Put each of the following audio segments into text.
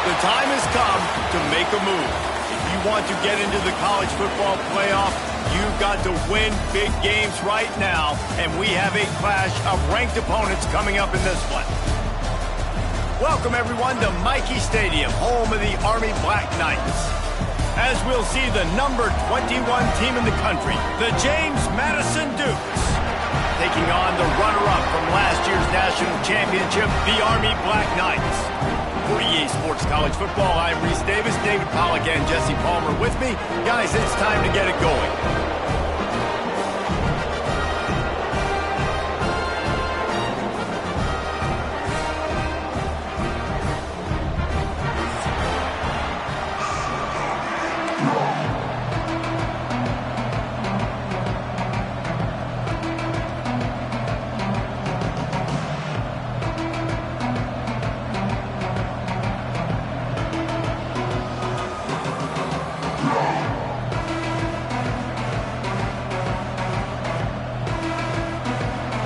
The time has come to make a move. If you want to get into the college football playoff, you've got to win big games right now, and we have a clash of ranked opponents coming up in this one. Welcome, everyone, to Michie Stadium, home of the Army Black Knights. As we'll see the number 21 team in the country, the James Madison Dukes, taking on the runner-up from last year's national championship, the Army Black Knights. For EA Sports College Football, I'm Reese Davis, David Pollack, and Jesse Palmer with me. Guys, it's time to get it going.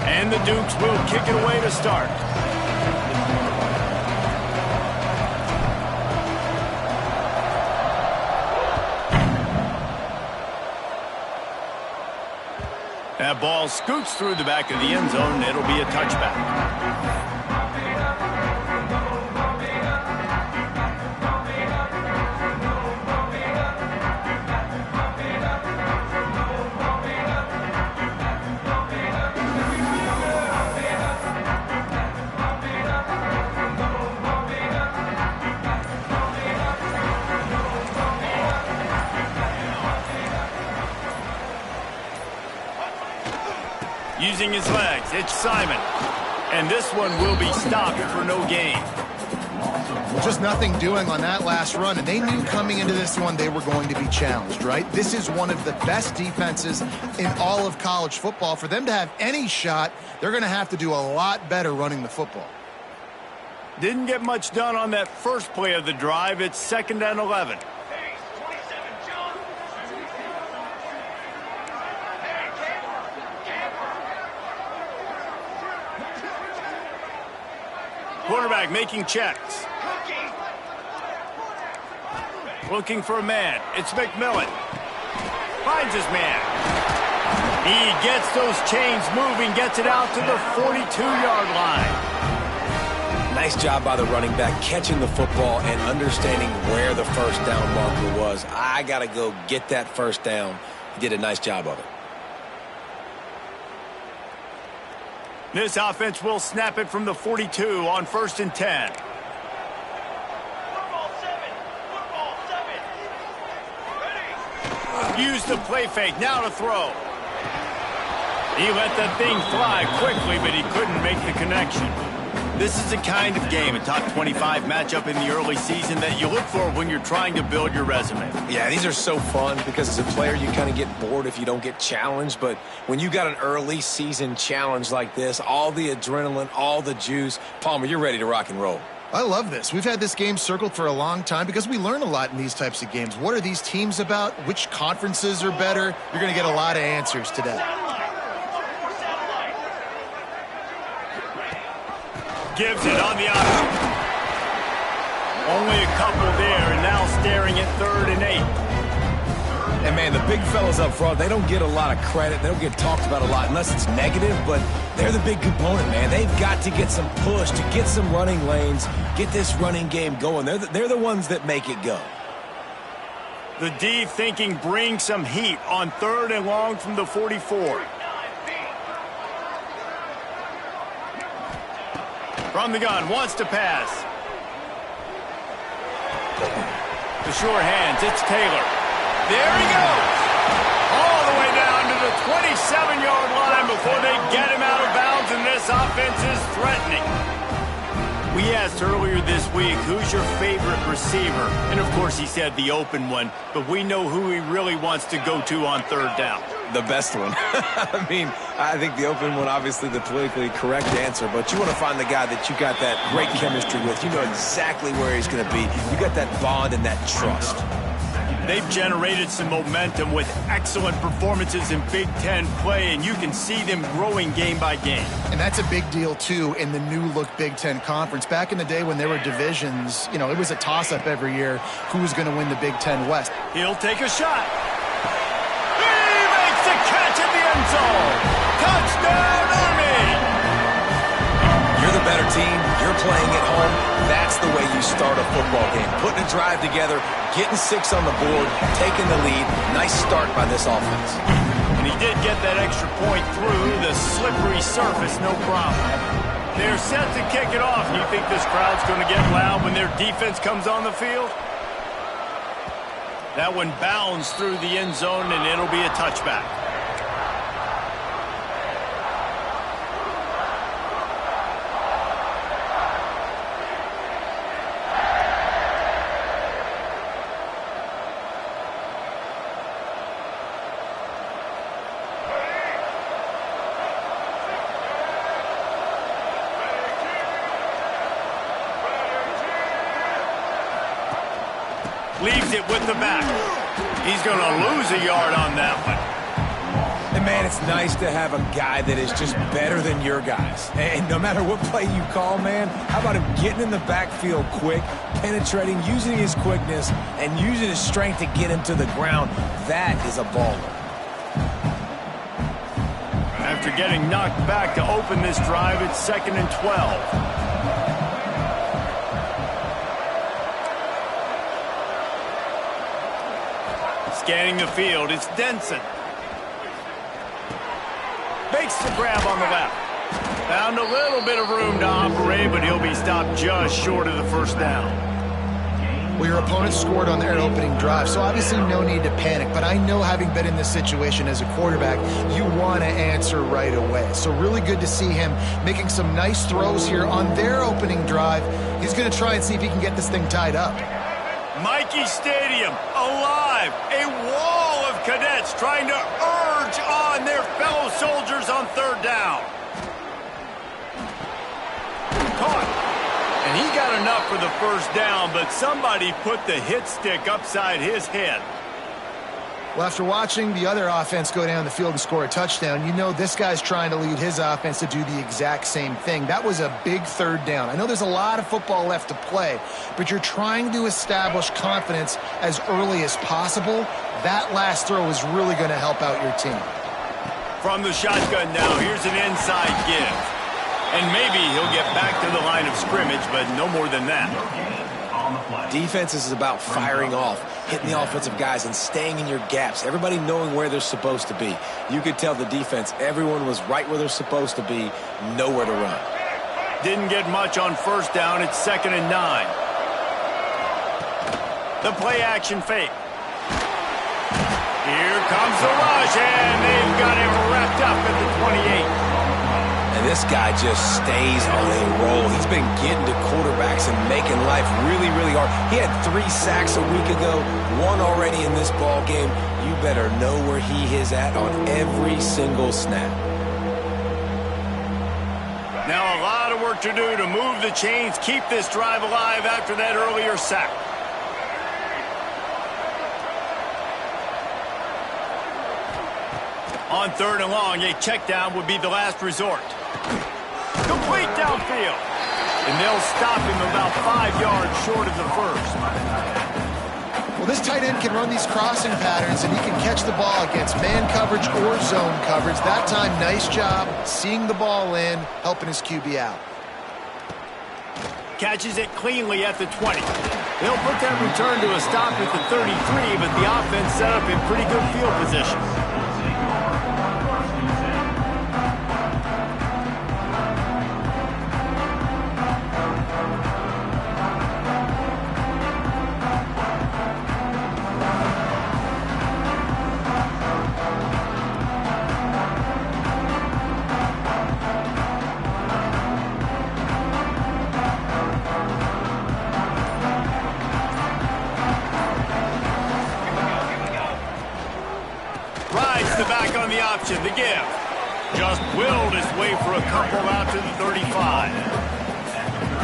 And the Dukes will kick it away to start. That ball scoots through the back of the end zone. It'll be a touchback. Using his legs, it's Simon. And this one will be stopped for no gain. Well, just nothing doing on that last run, and they knew coming into this one they were going to be challenged, right? This is one of the best defenses in all of college football. For them to have any shot, they're going to have to do a lot better running the football. Didn't get much done on that first play of the drive. It's 2nd and 11. Quarterback making checks. Looking for a man. It's McMillan. Finds his man. He gets those chains moving, gets it out to the 42-yard line. Nice job by the running back, catching the football and understanding where the first down marker was. I got to go get that first down. He did a nice job of it. This offense will snap it from the 42 on 1st and 10. Use the play fake, now to throw. He let that thing fly quickly, but he couldn't make the connection. This is the kind of game, a top 25 matchup in the early season, that you look for when you're trying to build your resume. Yeah, these are so fun because as a player you kind of get bored if you don't get challenged, but when you got an early season challenge like this, all the adrenaline, all the juice, Palmer, you're ready to rock and roll. I love this. We've had this game circled for a long time because we learn a lot in these types of games. What are these teams about? Which conferences are better? You're going to get a lot of answers today. Gives it on the out. Only a couple there, and now staring at 3rd and 8. And, man, the big fellas up front, they don't get a lot of credit. They don't get talked about a lot unless it's negative, but they're the big component, man. They've got to get some push, to get some running lanes, get this running game going. They're the ones that make it go. The D thinking bring some heat on 3rd and long from the 44. From the gun, wants to pass. The sure hands, it's Taylor. There he goes. All the way down to the 27-yard line before they get him out of bounds, and this offense is threatening. We asked earlier this week, who's your favorite receiver? And, of course, he said the open one, but we know who he really wants to go to on 3rd down. The best one. I mean, I think the open one, obviously the politically correct answer, but you want to find the guy that you got that great chemistry with. You know exactly where he's going to be. You got that bond and that trust. They've generated some momentum with excellent performances in Big Ten play, and you can see them growing game by game. And that's a big deal, too, in the new-look Big Ten Conference. Back in the day when there were divisions, you know, it was a toss-up every year who was going to win the Big Ten West. He'll take a shot. He makes the catch in the end zone. Touchdown, Army! You're the better team. You're playing at home. That's the way you start a football game. Putting a drive together, getting 6 on the board, taking the lead. Nice start by this offense. And he did get that extra point through the slippery surface, no problem. They're set to kick it off. You think this crowd's going to get loud when their defense comes on the field? That one bounds through the end zone, and it'll be a touchback. Leaves it with the back. He's going to lose a yard on that one. And, man, it's nice to have a guy that is just better than your guys. And no matter what play you call, man, how about him getting in the backfield quick, penetrating, using his quickness, and using his strength to get him to the ground. That is a baller. After getting knocked back to open this drive, it's 2nd and 12. Scanning the field, it's Denson. Makes the grab on the left. Found a little bit of room to operate, but he'll be stopped just short of the first down. Well, your opponent scored on their opening drive, so obviously no need to panic. But I know, having been in this situation as a quarterback, you want to answer right away. So really good to see him making some nice throws here on their opening drive. He's going to try and see if he can get this thing tied up. Mikey Stadium, alive. A wall of cadets trying to urge on their fellow soldiers on 3rd down. Caught. And he got enough for the first down, but somebody put the hit stick upside his head. Well, after watching the other offense go down the field and score a touchdown, you know this guy's trying to lead his offense to do the exact same thing. That was a big 3rd down. I know there's a lot of football left to play, but you're trying to establish confidence as early as possible. That last throw is really going to help out your team. From the shotgun now, here's an inside give. And maybe he'll get back to the line of scrimmage, but no more than that. Defense is about firing off, hitting the offensive guys, and staying in your gaps. Everybody knowing where they're supposed to be. You could tell the defense, everyone was right where they're supposed to be, nowhere to run. Didn't get much on 1st down. It's 2nd and 9. The play action fake. Here comes the rush, and they've got him wrapped up at the 28. And this guy just stays on a roll. He's been getting to quarterbacks and making life really, really hard. He had 3 sacks a week ago, 1 already in this ball game. You better know where he is at on every single snap. Now a lot of work to do to move the chains, keep this drive alive after that earlier sack. On 3rd and long, a check down would be the last resort. Complete downfield. And they'll stop him about 5 yards short of the first. Well, this tight end can run these crossing patterns, and he can catch the ball against man coverage or zone coverage. That time, nice job seeing the ball in, helping his QB out. Catches it cleanly at the 20. They'll put that return to a stop at the 33, but the offense set up in pretty good field position. The give. Just willed his way for a couple out to the 35.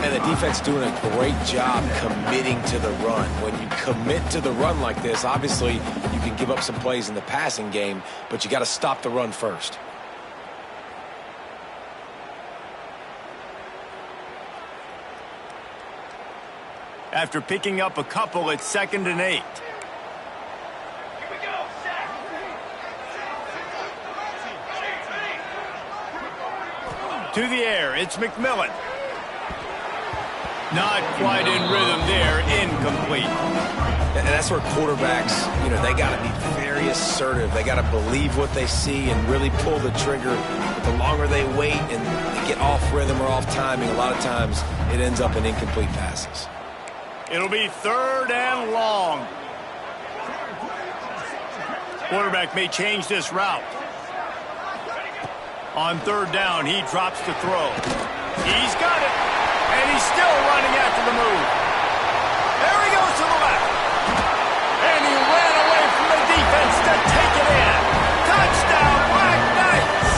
And the defense doing a great job committing to the run. When you commit to the run like this, obviously you can give up some plays in the passing game, but you got to stop the run first. After picking up a couple, it's 2nd and 8. To the air, it's McMillan. Not quite in rhythm there, incomplete. And that's where quarterbacks, they got to be very assertive. They got to believe what they see and really pull the trigger. But the longer they wait and they get off rhythm or off timing, a lot of times it ends up in incomplete passes. It'll be 3rd and long. Quarterback may change this route. On 3rd down, he drops to throw. He's got it. And he's still running after the move. There he goes to the left. And he ran away from the defense to take it in. Touchdown, Black Knights.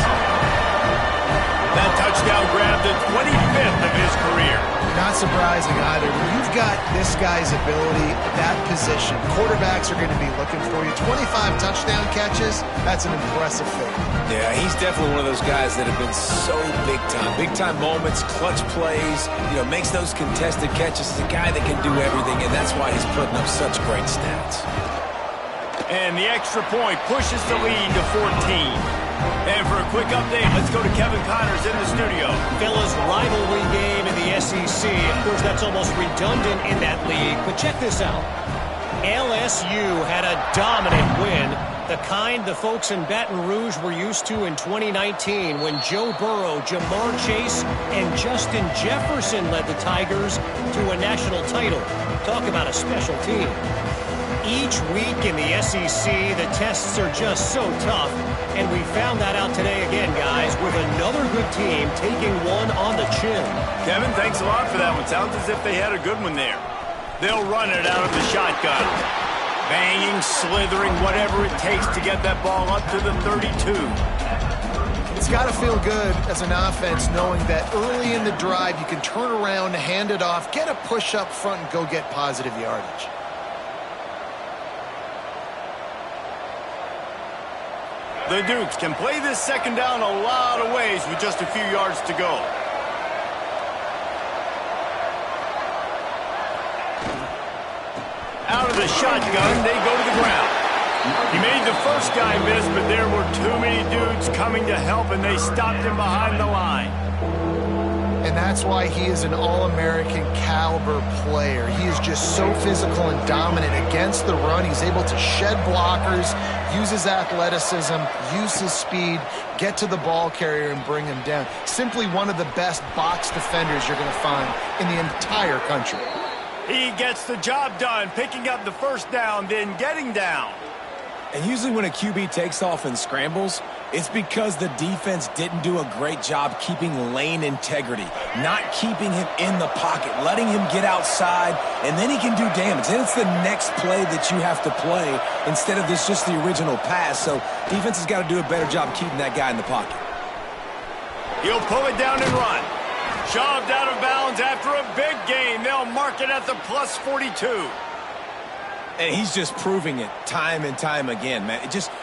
That touchdown grabbed the 25th of his career. Not surprising either. When you've got this guy's ability, that position, quarterbacks are going to be looking for you. 25 touchdown catches, that's an impressive thing. Yeah, he's definitely one of those guys that have been so big time. Big time moments, clutch plays, makes those contested catches. He's a guy that can do everything, and that's why he's putting up such great stats. And the extra point pushes the lead to 14. And for a quick update, let's go to Kevin Connors in the studio. Fellas, rivalry game in the SEC. Of course, that's almost redundant in that league. But check this out. LSU had a dominant win, the kind the folks in Baton Rouge were used to in 2019 when Joe Burrow, Jamar Chase, and Justin Jefferson led the Tigers to a national title. Talk about a special team. Each week in the SEC, the tests are just so tough, and we found that out today again, guys, with another good team taking one on the chin. Kevin, thanks a lot for that one. Sounds as if they had a good one there. They'll run it out of the shotgun. Banging, slithering, whatever it takes to get that ball up to the 32. It's got to feel good as an offense knowing that early in the drive you can turn around, hand it off, get a push up front, and go get positive yardage. The Dukes can play this 2nd down a lot of ways with just a few yards to go. Out of the shotgun, they go to the ground. He made the first guy miss, but there were too many dudes coming to help, and they stopped him behind the line. And that's why he is an All-American caliber player. He is just so physical and dominant against the run. He's able to shed blockers, use his athleticism, use his speed, get to the ball carrier and bring him down. Simply one of the best box defenders you're going to find in the entire country. He gets the job done, picking up the 1st down, then getting down. And usually when a QB takes off and scrambles, it's because the defense didn't do a great job keeping lane integrity, not keeping him in the pocket, letting him get outside, and then he can do damage. Then it's the next play that you have to play instead of this just the original pass. So defense has got to do a better job keeping that guy in the pocket. He'll pull it down and run. Shoved out of bounds after a big gain. They'll mark it at the plus 42. And he's just proving it time and time again, man.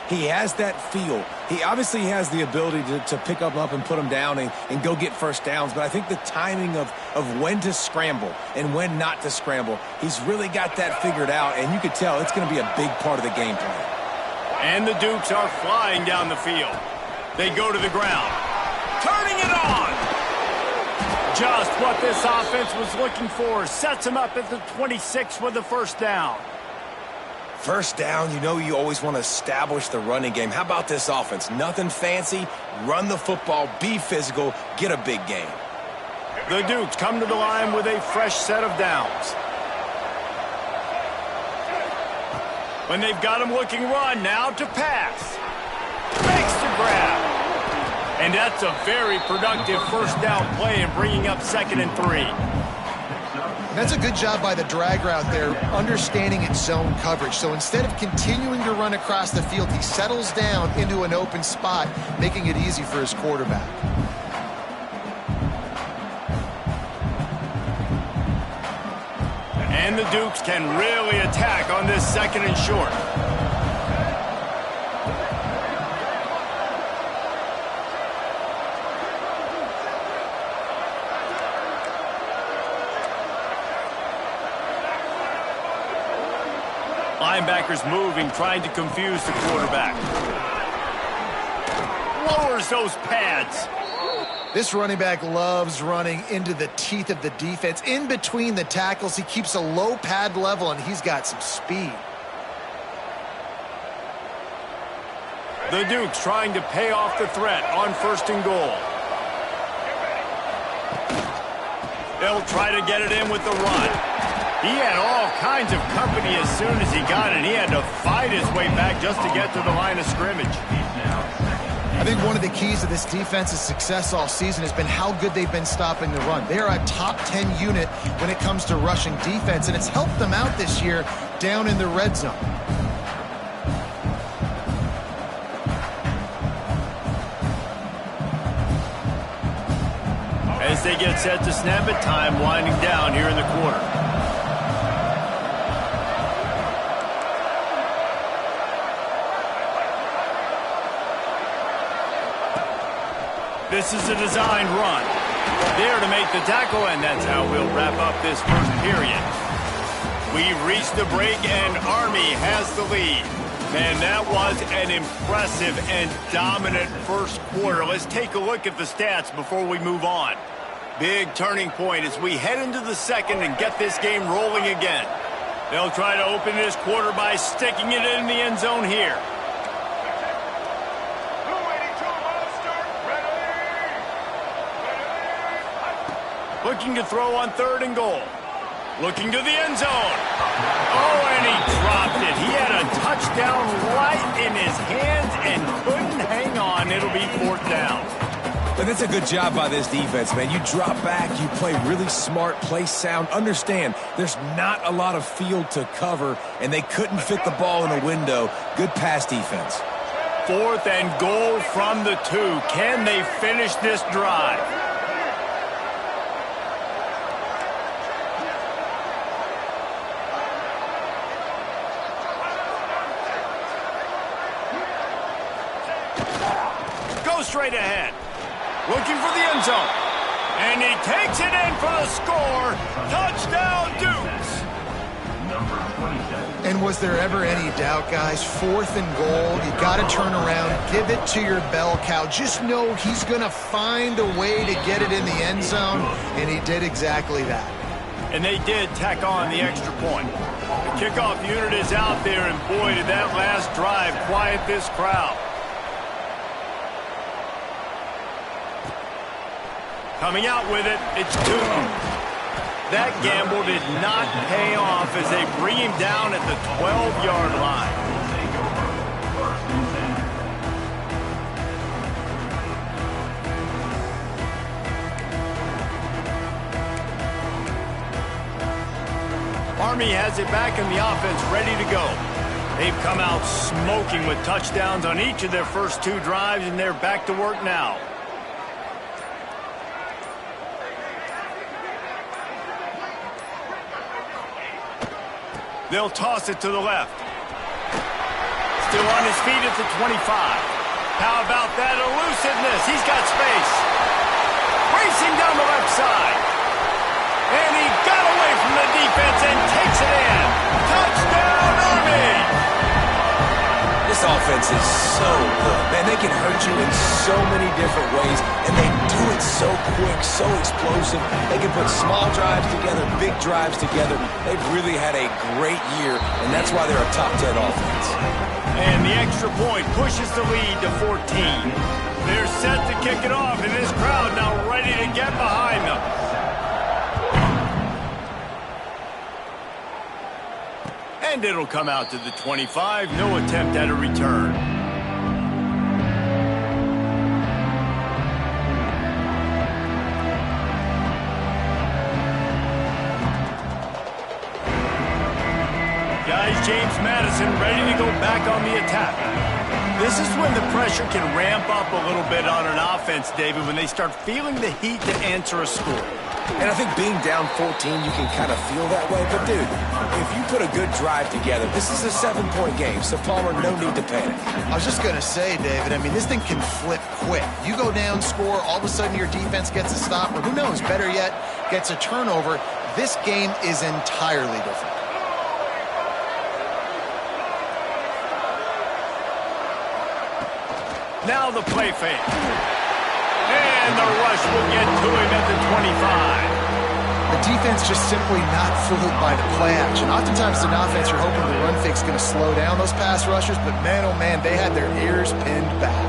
He has that feel. He obviously has the ability to pick up and put him down and go get 1st downs. But I think the timing of when to scramble and when not to scramble, he's really got that figured out. And you could tell it's going to be a big part of the game plan. And the Dukes are flying down the field. They go to the ground. Turning it on! Just what this offense was looking for. Sets him up at the 26 with the 1st down. 1st down, you always want to establish the running game. How about this offense? Nothing fancy. Run the football, be physical, get a big gain. The Dukes come to the line with a fresh set of downs. When they've got him looking run, now to pass. Makes the grab. And that's a very productive 1st down play in bringing up 2nd and 3. That's a good job by the drag route there, understanding its zone coverage. So instead of continuing to run across the field, he settles down into an open spot, making it easy for his quarterback. And the Dukes can really attack on this 2nd and short. Linebackers moving, trying to confuse the quarterback. Lowers those pads. This running back loves running into the teeth of the defense. In between the tackles, he keeps a low pad level, and he's got some speed. The Dukes trying to pay off the threat on 1st and goal. They'll try to get it in with the run. He had all kinds of company as soon as he got it. He had to fight his way back just to get to the line of scrimmage. I think one of the keys to this defense's success all season has been how good they've been stopping the run. They're a top 10 unit when it comes to rushing defense, and it's helped them out this year down in the red zone. As they get set to snap it, time winding down here in the quarter. This is a designed run. There to make the tackle, and that's how we'll wrap up this 1st period. We've reached the break, and Army has the lead. Man, that was an impressive and dominant 1st quarter. Let's take a look at the stats before we move on. Big turning point as we head into the 2nd and get this game rolling again. They'll try to open this quarter by sticking it in the end zone here. Looking to throw on 3rd and goal. Looking to the end zone. Oh, and he dropped it. He had a touchdown right in his hands and couldn't hang on. It'll be 4th down. But that's a good job by this defense, man. You drop back, you play really smart, play sound. Understand, there's not a lot of field to cover, and they couldn't fit the ball in a window. Good pass defense. 4th and goal from the 2. Can they finish this drive? Straight ahead. Looking for the end zone. And he takes it in for the score. Touchdown, Dukes. And was there ever any doubt, guys? 4th and goal. You got to turn around. Give it to your bell cow. Just know he's going to find a way to get it in the end zone. And he did exactly that. And they did tack on the extra point. The kickoff unit is out there, and boy, did that last drive quiet this crowd. Coming out with it, it's Newton. That gamble did not pay off as they bring him down at the 12-yard line. Army has it back in the offense, ready to go. They've come out smoking with touchdowns on each of their first 2 drives, and they're back to work now. They'll toss it to the left. Still on his feet at the 25. How about that elusiveness? He's got space. Racing down the left side. And he got away from the defense and takes it in. Touchdown, Army! This offense is so good. Man, they can hurt you in so many different ways, and they do it so quick, so explosive. They can put small drives together, big drives together. They've really had a great year, and that's why they're a top 10 offense. And the extra point pushes the lead to 14. They're set to kick it off, and this crowd now ready to get behind them. And it'll come out to the 25. No attempt at a return. Guys, James Madison ready to go back on the attack. This is when the pressure can ramp up a little bit on an offense, David, when they start feeling the heat to answer a score. And I think being down 14, you can kind of feel that way. But, dude, if you put a good drive together, this is a 7-point game. So, Palmer, no need to panic. I was just going to say, David, I mean, this thing can flip quick. You go down, score, all of a sudden your defense gets a stop, or who knows, better yet, gets a turnover. This game is entirely different. Now the play fake. And the rush will get to him at the 25. The defense just simply not fooled by the play action. Oftentimes in offense, you're hoping the run fake's going to slow down those pass rushers, but man, oh man, they had their ears pinned back.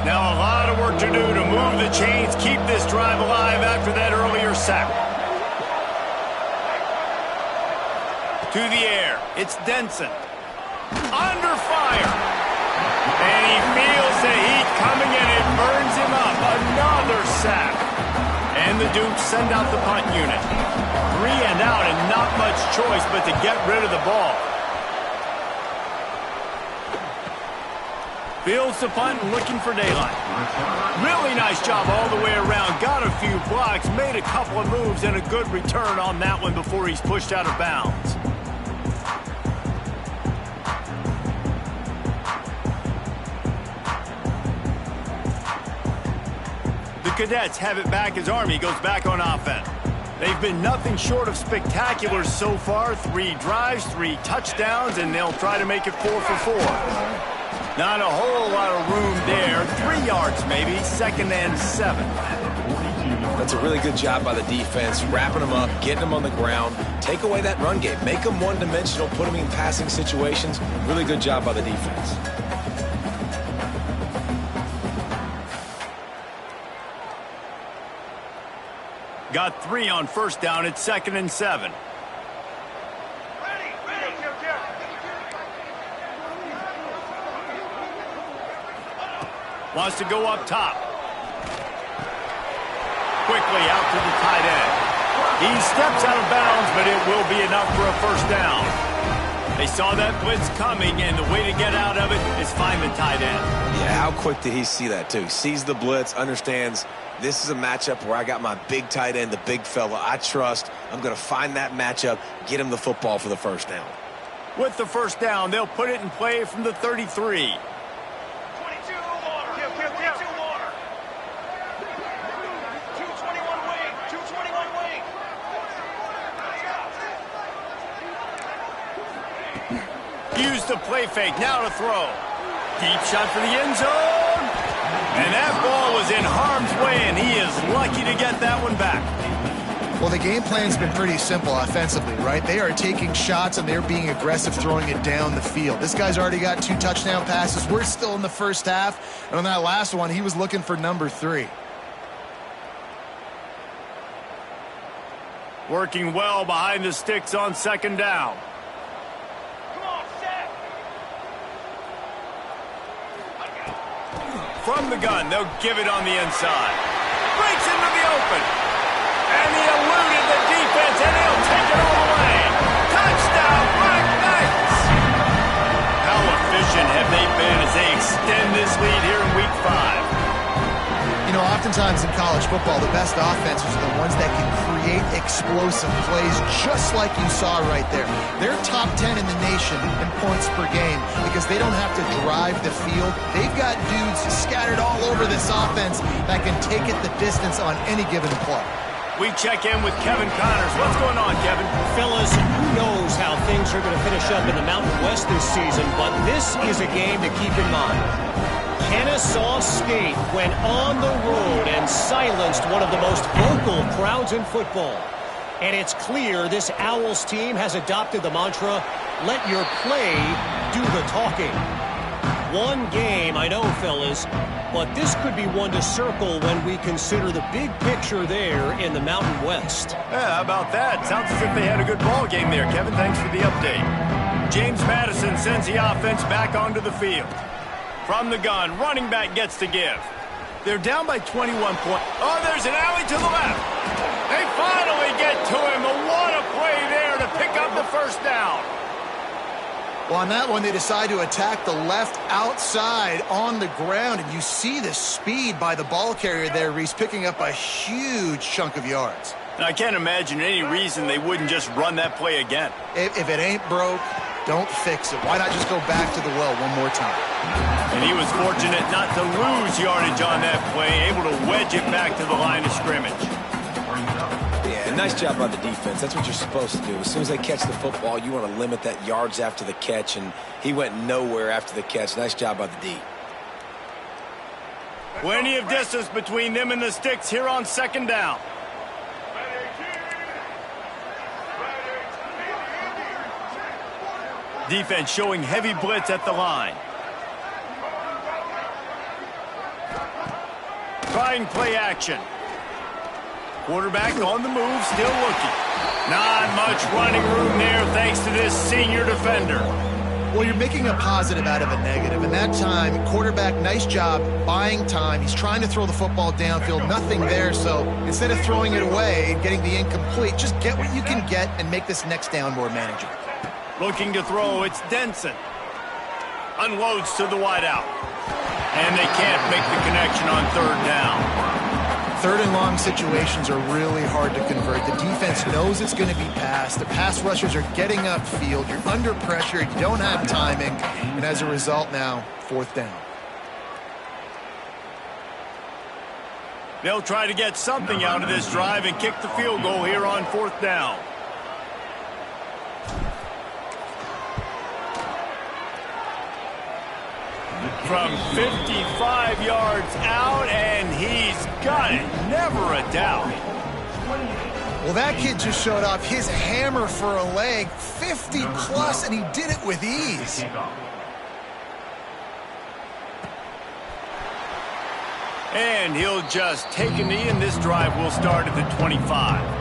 Now a lot of work to do to move the chains, keep this drive alive after that earlier sack. To the air, it's Denson. Under fire. And he feels the heat coming and it burns him up. Another sack. And the Dukes send out the punt unit. 3 and out and not much choice but to get rid of the ball. Fields the punt and looking for daylight. Really nice job all the way around. Got a few blocks, made a couple of moves, and a good return on that one before he's pushed out of bounds. The Cadets have it back as Army goes back on offense. They've been nothing short of spectacular so far. 3 drives, 3 touchdowns, and they'll try to make it 4 for 4. Not a whole lot of room there. 3 yards maybe, 2nd and 7. That's a really good job by the defense, wrapping them up, getting them on the ground, take away that run game, make them one-dimensional, put them in passing situations. Really good job by the defense. Got 3 on first down. It's 2nd and 7. Wants to go up top. Quickly out to the tight end. He steps out of bounds, but it will be enough for a first down. They saw that blitz coming, and the way to get out of it is find the tight end. Yeah, how quick did he see that, too? Sees the blitz, understands this is a matchup where I got my big tight end, the big fella I trust. I'm going to find that matchup, get him the football for the first down. With the first down, they'll put it in play from the 33. Use the play fake, now to throw. Deep shot for the end zone. And that ball was in harm's way, and he is lucky to get that one back. Well, the game plan's been pretty simple offensively, right? They are taking shots, and they're being aggressive, throwing it down the field. This guy's already got 2 touchdown passes. We're still in the first half. And on that last one, he was looking for number 3. Working well behind the sticks on 2nd down. From the gun, they'll give it on the inside. Breaks into the open. And he eluded the defense, and he'll take it all the way. Touchdown, Black Knights! How efficient have they been as they extend this lead here in Week 5? You know, oftentimes in college football, the best offenses are the ones that can create explosive plays, just like you saw right there. They're top 10 in the nation in points per game because they don't have to drive the field. They've got dudes scattered all over this offense that can take it the distance on any given play. We check in with Kevin Connors. What's going on, Kevin? Fellas, who knows how things are going to finish up in the Mountain West this season, but this is a game to keep in mind. Kennesaw State went on the road and silenced one of the most vocal crowds in football. And it's clear this Owls team has adopted the mantra, let your play do the talking. One game, I know, fellas, but this could be one to circle when we consider the big picture there in the Mountain West. Yeah, how about that? Sounds as if they had a good ball game there, Kevin. Thanks for the update. James Madison sends the offense back onto the field. From the gun, running back gets to give. They're down by 21 points. Oh, there's an alley to the left. They finally get to him. What a play there to pick up the first down. Well, on that one, they decide to attack the left outside on the ground, and you see the speed by the ball carrier there, Reese, picking up a huge chunk of yards. And I can't imagine any reason they wouldn't just run that play again. If it ain't broke, don't fix it. Why not just go back to the well one more time? And he was fortunate not to lose yardage on that play, able to wedge it back to the line of scrimmage. Yeah, nice job by the defense. That's what you're supposed to do. As soon as they catch the football, you want to limit that yards after the catch, and he went nowhere after the catch. Nice job by the D. Plenty of distance between them and the sticks here on second down. Defense showing heavy blitz at the line. Trying play action. Quarterback on the move, still looking. Not much running room there thanks to this senior defender. Well, you're making a positive out of a negative. And that time, quarterback, nice job buying time. He's trying to throw the football downfield. Nothing there. So instead of throwing it away and getting the incomplete, just get what you can get and make this next down more manageable. Looking to throw, it's Denson. Unloads to the wideout. And they can't make the connection on third down. Third and long situations are really hard to convert. The defense knows it's going to be passed. The pass rushers are getting upfield. You're under pressure. You don't have timing. And as a result now, fourth down. They'll try to get something out of this drive and kick the field goal here on fourth down. From 55 yards out, and he's got it. Never a doubt. Well, that kid just showed off his hammer for a leg, 50-plus, and he did it with ease. And he'll just take a knee, and this drive will start at the 25.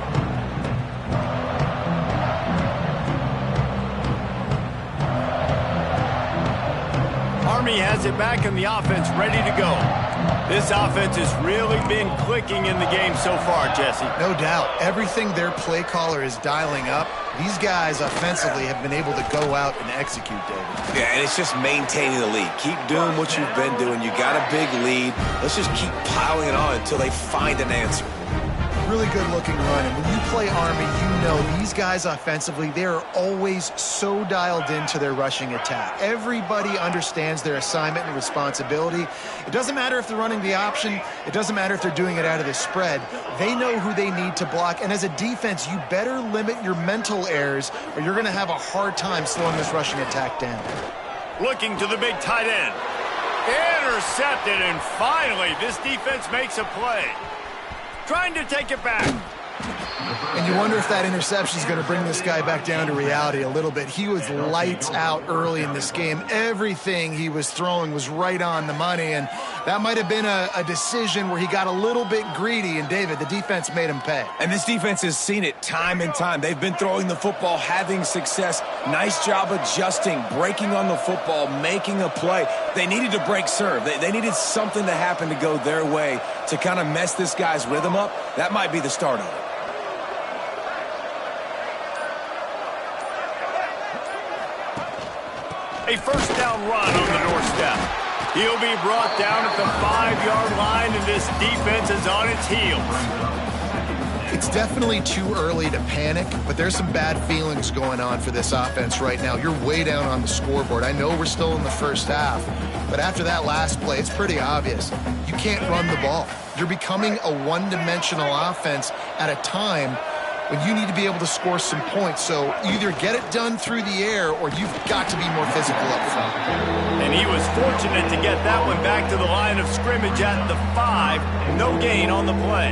Army has it back in the offense, ready to go. This offense has really been clicking in the game so far, Jesse. No doubt. Everything their play caller is dialing up, these guys offensively have been able to go out and execute, David. Yeah, and it's just maintaining the lead. Keep doing what you've been doing. You got a big lead. Let's just keep piling it on until they find an answer. Really good-looking run, and when you play Army, you know these guys offensively, they are always so dialed into their rushing attack. Everybody understands their assignment and responsibility. It doesn't matter if they're running the option. It doesn't matter if they're doing it out of the spread. They know who they need to block, and as a defense, you better limit your mental errors, or you're going to have a hard time slowing this rushing attack down. Looking to the big tight end. Intercepted, and finally, this defense makes a play. Trying to take it back. And you wonder if that interception is going to bring this guy back down to reality a little bit. He was lights out early in this game. Everything he was throwing was right on the money, and that might have been a decision where he got a little bit greedy, and David, the defense made him pay. And this defense has seen it time and time. They've been throwing the football, having success. Nice job adjusting, breaking on the football, making a play. They needed to break serve. They needed something to happen to go their way to kind of mess this guy's rhythm up. That might be the start of it. A first down run on the doorstep. He'll be brought down at the 5-yard line, and this defense is on its heels. It's definitely too early to panic, but there's some bad feelings going on for this offense right now. You're way down on the scoreboard. I know we're still in the first half, but after that last play, it's pretty obvious. You can't run the ball. You're becoming a one-dimensional offense at a time when you need to be able to score some points. So either get it done through the air or you've got to be more physical up front. And he was fortunate to get that one back to the line of scrimmage at the 5. No gain on the play.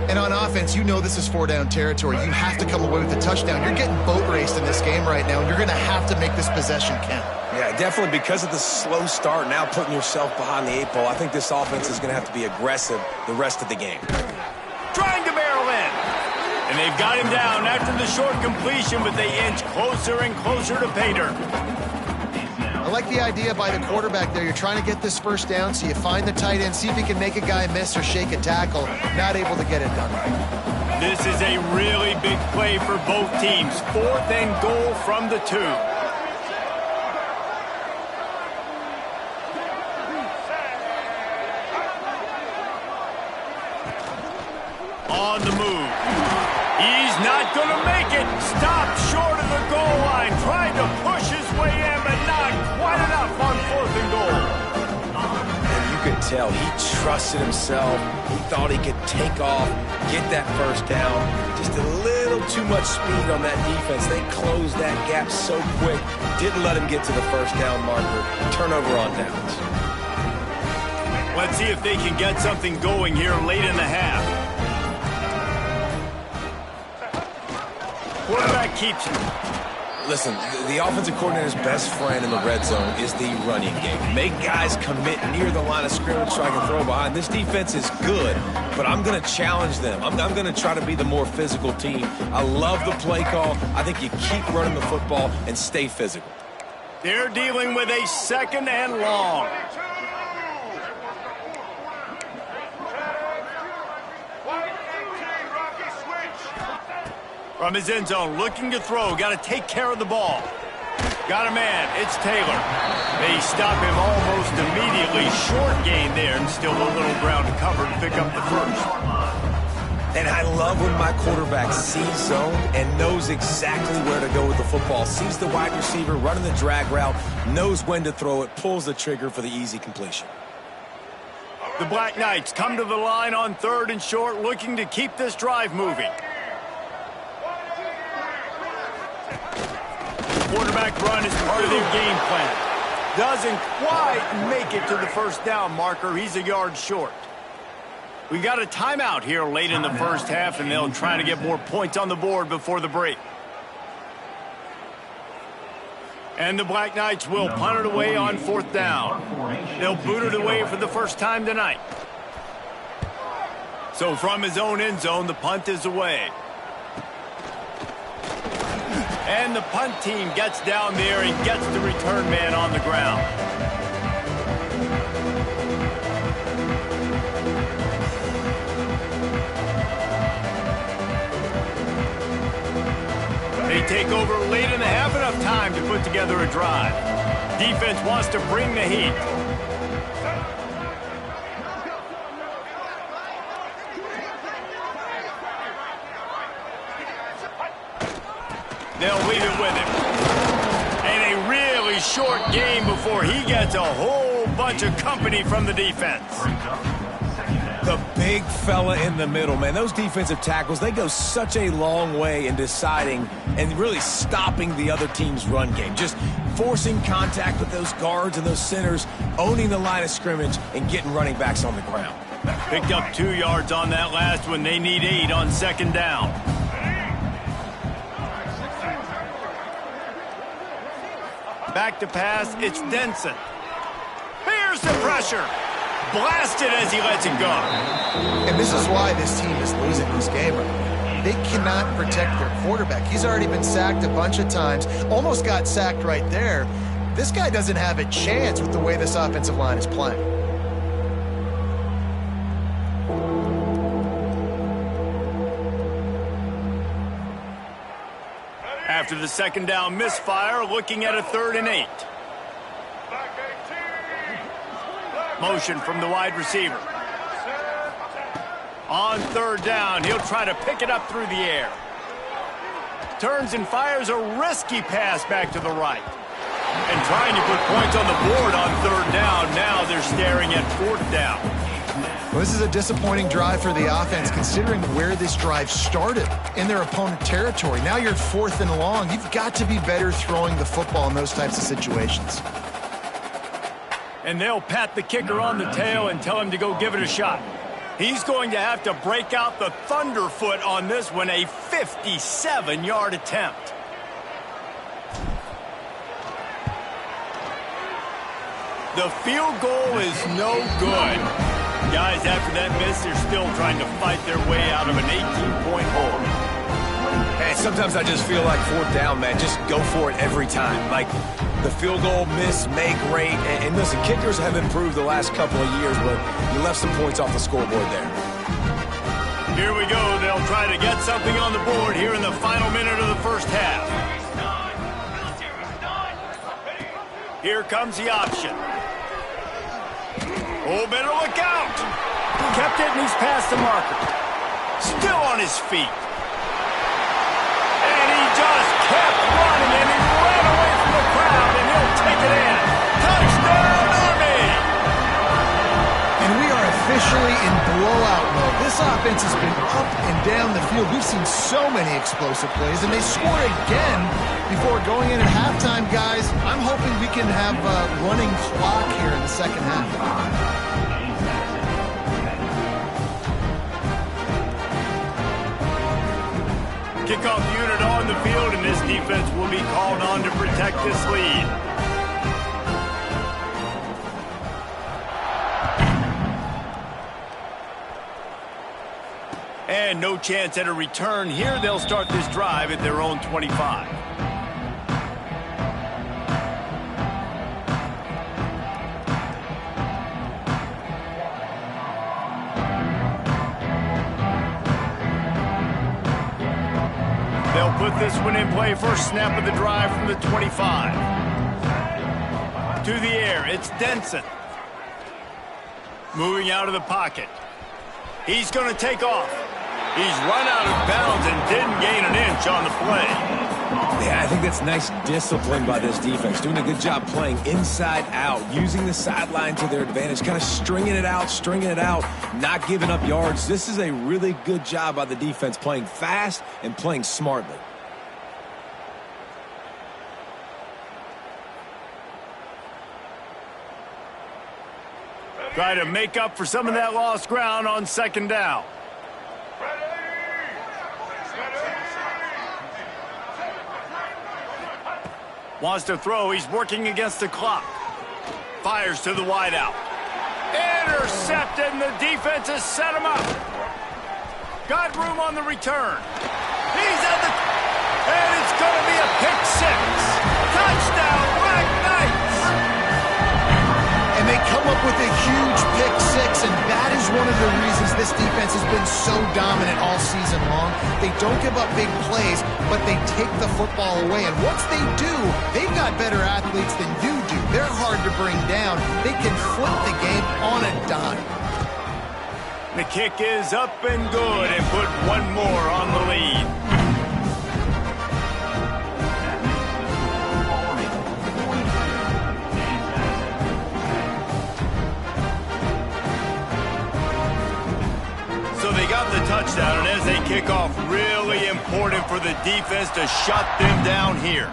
And on offense, you know this is 4-down territory. You have to come away with a touchdown. You're getting boat raced in this game right now, and you're going to have to make this possession count. Yeah, definitely because of the slow start, now putting yourself behind the 8 ball. I think this offense is going to have to be aggressive the rest of the game. Trying to barrel in. And they've got him down after the short completion, but they inch closer and closer to pay dirt. I like the idea by the quarterback there. You're trying to get this first down, so you find the tight end, see if he can make a guy miss or shake a tackle. Not able to get it done right. This is a really big play for both teams. 4th and goal from the 2. going to make it. Stopped short of the goal line. Tried to push his way in, but not quite enough on 4th and goal. And you could tell he trusted himself. He thought he could take off, get that first down. Just a little too much speed on that defense. They closed that gap so quick. Didn't let him get to the first down marker. Turnover on downs. Let's see if they can get something going here late in the half. Quarterback keeps it. Listen, the offensive coordinator's best friend in the red zone is the running game. Make guys commit near the line of scrimmage so I can throw behind. This defense is good, but I'm going to challenge them. I'm going to try to be the more physical team. I love the play call. I think you keep running the football and stay physical. They're dealing with a 2nd and long. From his end zone, looking to throw. Got to take care of the ball. Got a man. It's Taylor. They stop him almost immediately. Short gain there, and still a little ground to cover to pick up the first. And I love when my quarterback sees zone and knows exactly where to go with the football. Sees the wide receiver running the drag route, knows when to throw it, pulls the trigger for the easy completion. The Black Knights come to the line on 3rd and short, looking to keep this drive moving. Quarterback run is part of their game plan. Doesn't quite make it to the first down marker. He's a yard short. We got a timeout here late in the first half, and they'll try to get more points on the board before the break. And the Black Knights will punt it away on 4th down. They'll boot it away for the first time tonight. So from his own end zone, the punt is away. And the punt team gets down there and gets the return man on the ground. They take over late in the half, enough time to put together a drive. Defense wants to bring the heat. They'll leave it with him. And a really short game before he gets a whole bunch of company from the defense. The big fella in the middle, man. Those defensive tackles, they go such a long way in deciding and really stopping the other team's run game. Just forcing contact with those guards and those centers, owning the line of scrimmage, and getting running backs on the ground. Picked up 2 yards on that last one. They need 8 on 2nd down. Back to pass, it's Denson. Here's the pressure. Blasted as he lets it go. And this is why this team is losing this game right now. They cannot protect their quarterback. He's already been sacked a bunch of times. Almost got sacked right there. This guy doesn't have a chance with the way this offensive line is playing. After the 2nd down misfire, looking at a 3rd and 8. Motion from the wide receiver. On 3rd down, he'll try to pick it up through the air. Turns and fires a risky pass back to the right. And trying to put points on the board on 3rd down. Now they're staring at 4th down. Well, this is a disappointing drive for the offense, considering where this drive started in their opponent territory. Now you're 4th and long. You've got to be better throwing the football in those types of situations. And they'll pat the kicker on the tail and tell him to go give it a shot. He's going to have to break out the thunderfoot on this one, a 57-yard attempt. The field goal is no good. Guys, after that miss, they're still trying to fight their way out of an 18-point hole. Hey, sometimes I just feel like 4th down, man. Just go for it every time. Like, the field goal miss, make great. And listen, kickers have improved the last couple of years, but you left some points off the scoreboard there. Here we go. They'll try to get something on the board here in the final minute of the first half. Here comes the option. Oh, better look out. Kept it, and he's past the marker. Still on his feet. it in. Touchdown, Army! And we are officially in blowout mode. This offense has been up and down the field. We've seen so many explosive plays, and they score again before going in at halftime, guys. I'm hoping we can have a running clock here in the second half. Kickoff unit on the field, and this defense will be called on to protect this lead. And no chance at a return here. They'll start this drive at their own 25. They'll put this one in play. First snap of the drive from the 25. To the air, it's Denson. Moving out of the pocket. He's going to take off. He's run out of bounds and didn't gain an inch on the play. Yeah, I think that's nice discipline by this defense. Doing a good job playing inside out, using the sideline to their advantage, kind of stringing it out, not giving up yards. This is a really good job by the defense, playing fast and playing smartly. Try to make up for some of that lost ground on second down. Wants to throw. He's working against the clock. Fires to the wideout. Intercepted, and the defense has set him up. Got room on the return. He's at the... And it's going to be a pick six. Touchdown, Black Knights! And they come up with a huge pick six, and that is one of the reasons this defense has been so dominant all season long. They don't give up big plays, but they take the football away. And once they do, they've got better athletes than you do. They're hard to bring down. They can flip the game on a dime. The kick is up and good, and put one more on the lead. So they got the touchdown, and as they kick off, really important for the defense to shut them down here.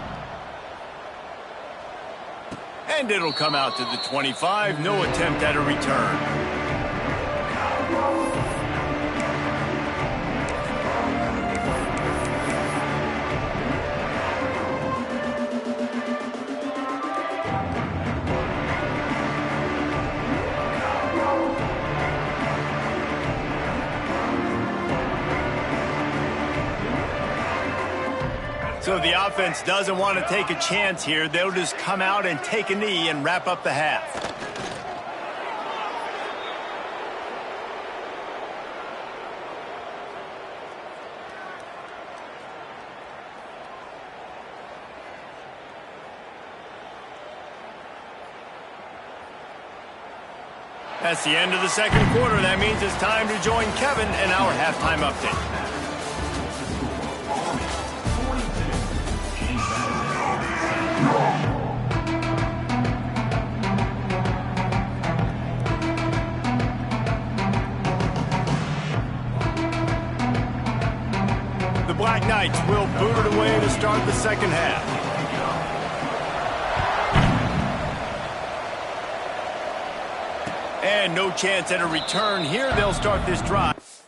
And it'll come out to the 25. No attempt at a return. So the offense doesn't want to take a chance here. They'll just come out and take a knee and wrap up the half. That's the end of the second quarter. That means it's time to join Kevin in our halftime update. The Black Knights will boot it away to start the second half. And no chance at a return here. They'll start this drive.